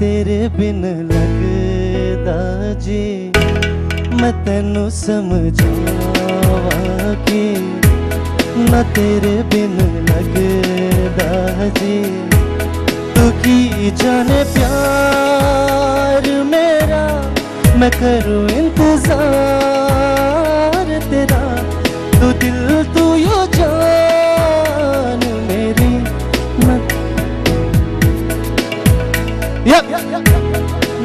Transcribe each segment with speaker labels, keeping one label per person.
Speaker 1: तेरे बिन लगदा जी, मैं तेनू समझावा कि ना तेरे बिन लगदा जी। तू की जाने प्यार मेरा, मैं करूँ इंतजार तेरा। तू दिल तू यो जान मेरी,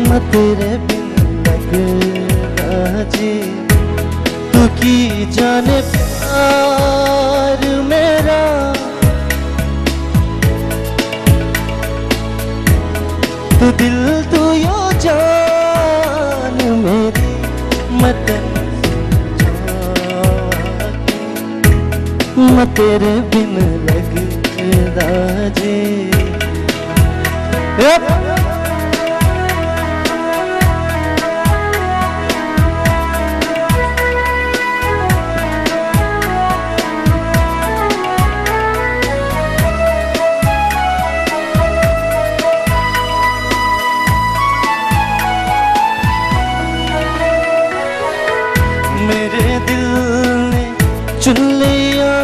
Speaker 1: मैं तेरे बिन लगदा जी। तू की जाने प्यार मेरा, तू दिल तू यो जान मेरी। मैं तेरे बिन लगदा जी। मेरे दिल ने चुन लिया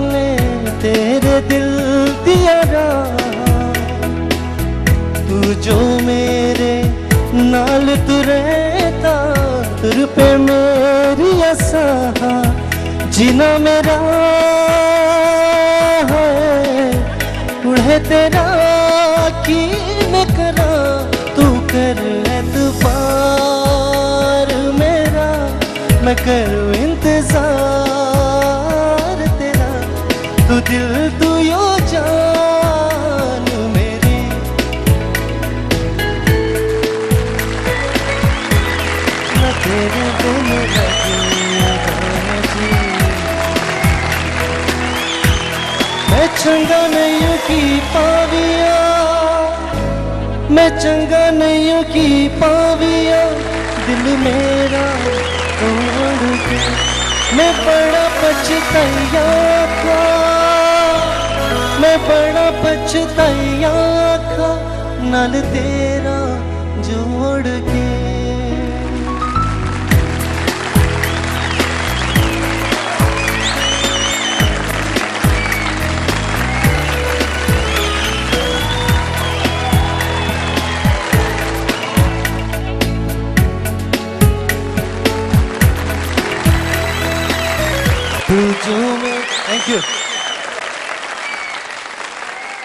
Speaker 1: ने तेरे दिल दिया राह। तू जो मेरे नाल तुरेता, तुर पे मेरी आसा। जीना मेरा है उड़े तेरा की न करा। तू कर एतबार मेरा, मैं करूँ इंतजार तेरा। तू दिल तू यो जान मेरी। मैं तेरे बिन लगदा जी। मैं चंगा नहीं की पाविया, मैं चंगा नहीं की पाविया। दिल मेरा तोड़ के मैं बड़ा पछताया था, मैं बड़ा पछताया था नाल तेरा जोड़ के।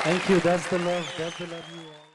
Speaker 1: Thank you. That's the love. That's the love you are.